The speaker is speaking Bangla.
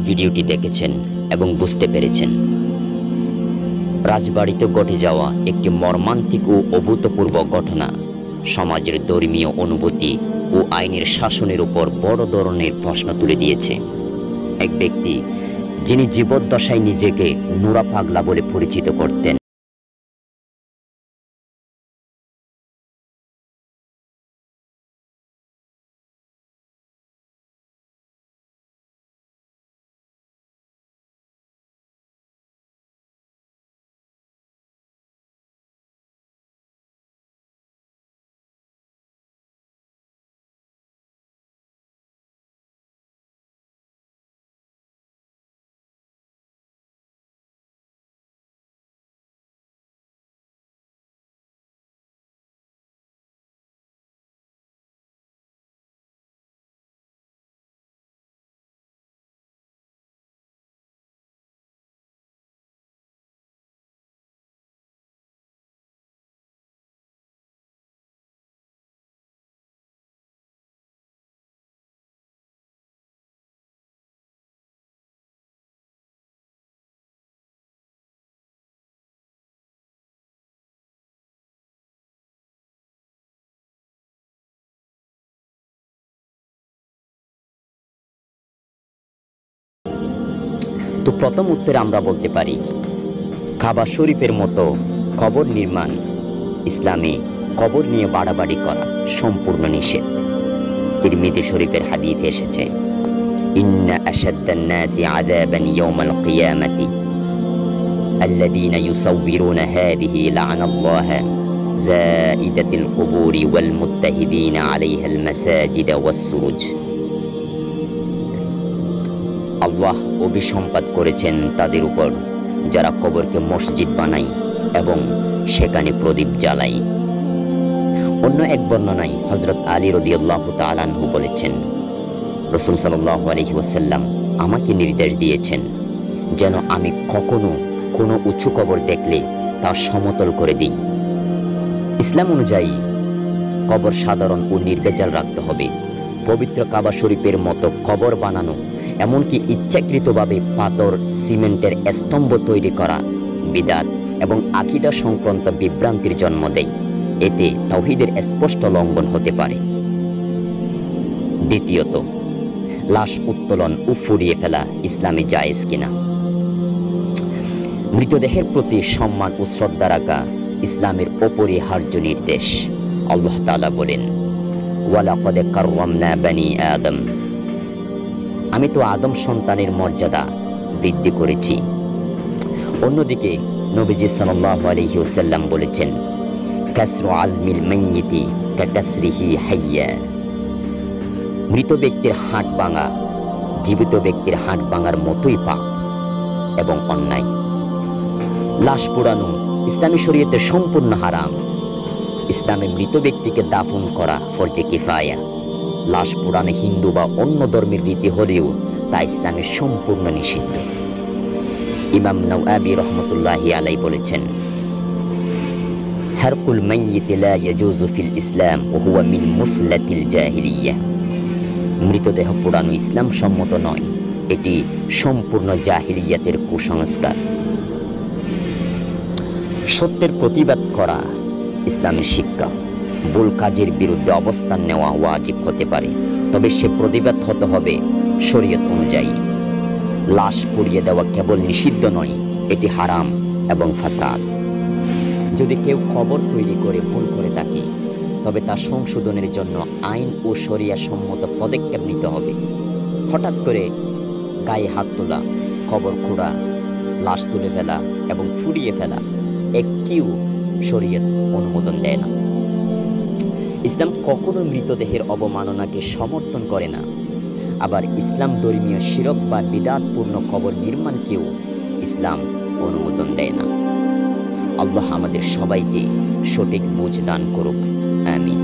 ভিডিওটি দেখেছেন এবং বুঝতে পেরেছেন। রাজবাড়িতে ঘটে যাওয়া একটি মর্মান্তিক ও অভূতপূর্ব ঘটনা সমাজের ধর্মীয় অনুভূতি ও আইনের শাসনের উপর বড় ধরনের প্রশ্ন তুলে দিয়েছে। এক ব্যক্তি যিনি জীবদ্দশায় নিজেকে নুরা পাগলা বলে পরিচিত করতেন, তো প্রথম উত্তরে আমরা বলতে পারি কাবা শরীফের মতো কবর নির্মাণ ইসলামে কবর নিয়ে বাড়াবাড়ি করা সম্পূর্ণ নিষেধ। তিরমিজি শরীফের হাদিসে এসেছে, ইন্না আশাদ্দান নাসি আযাবান ইয়াউমাল কিয়ামাতি আল্লাযীনা ইউসাউবিরুনা হাযিহি লা'নাল্লাহ যাইদাতিল কুবুরি ওয়াল মুত্তাহিদিনা আলাইহাল মাসাজিদ ওয়াস সুরুজ। আল্লাহ অভিসম্পাত করেছেন তাদের উপর যারা কবরকে মসজিদ বানায় এবং সেখানে প্রদীপ জ্বালায়। অন্য এক বর্ণনায় হযরত আলী রাদিয়াল্লাহু তাআলা আনহু বলেছেন, রাসূল সাল্লাল্লাহু আলাইহি ওয়াসাল্লাম আমাকে নির্দেশ দিয়েছেন যেন আমি কখনো কোনো উঁচু কবর দেখলে তা সমতল করে দিই। ইসলাম অনুযায়ী কবর সাধারণ ও নির্ভেজাল রাখতে হবে। পবিত্র কাবা শরীফের মতো কবর বানানো, এমনকি ইচ্ছাকৃতভাবে পাথর সিমেন্টের স্তম্ভ তৈরি করা বিদআত এবং আকীদা সংক্রান্ত বিভ্রান্তির জন্ম দেয়। এতে তাওহীদের স্পষ্ট লঙ্ঘন হতে পারে। দ্বিতীয়ত, লাশ উত্তোলন ও ফুরিয়ে ফেলা ইসলামে জায়েজ কিনা। মৃতদেহের প্রতি সম্মান ও শ্রদ্ধা রাখা ইসলামের অপরিহার্য নির্দেশ। আল্লাহ তাআলা বলেন, ওয়ালাকাদ কাররামনা বানি আদম, আমি তো আদম সন্তানের মর্যাদা বৃদ্ধি করেছি। অন্যদিকে নবীজি সাল্লাল্লাহু আলাইহি ওয়াসাল্লাম বলেছেন, কাসরু আজমিল মাইয়িতি কাকাসরিহি হাইয়া, মৃত ব্যক্তির হাড় ভাঙা জীবিত ব্যক্তির হাড় ভাঙার মতোই পাপ এবং অন্যায়। লাশ পোড়ানো ইসলামী শরীয়তে সম্পূর্ণ হারাম। ইসলামে মৃত ব্যক্তিকে দাফন করা ফরজে কিফায়া। লাশ পোড়ানো হিন্দু বা অন্য ধর্মের রীতি হলেও তা ইসলামে সম্পূর্ণ নিষিদ্ধ। ইমাম নাওয়াবি রহমতুল্লাহি আলাইহি বলেছেন, হারকুল মাইয়িত লা ইয়াজুজু ফিল ইসলাম ওয়া হুয়া মিন মুসলাতিল জাহিলিয়া, মৃতদেহ পোড়ানো ইসলাম সম্মত নয়, এটি সম্পূর্ণ জাহিলিয়াতের কুসংস্কার। সত্যের প্রতিবাদ করা ইসলামের শিক্ষা। ভুল কাজের বিরুদ্ধে অবস্থান নেওয়া ওয়াজিব হতে পারে, তবে সে প্রতিবাদ হতে হবে শরীয়ত অনুযায়ী। লাশ পুড়িয়ে দেওয়া কেবল নিষিদ্ধ নয়, এটি হারাম এবং ফাসাদ। যদি কেউ কবর তৈরি করে ভুল করে থাকে, তবে তা সংশোধনের জন্য আইন ও শরিয়া সম্মত পদক্ষেপ নিতে হবে। হঠাৎ করে গায়ে হাত তোলা, কবর খোঁড়া, লাশ তুলে ফেলা এবং ফুরিয়ে ফেলা একটিও শরীয়ত অনুমোদন দেয় না। ইসলাম কখনো মৃতদেহের অবমাননাকে সমর্থন করে না। আবার ইসলাম ধর্মীয় শিরক বা বিদআতপূর্ণ কবর নির্মাণকেও ইসলাম অনুমোদন দেয় না। আল্লাহ আমাদের সবাইকে সঠিক বুঝ দান করুক। আমিন।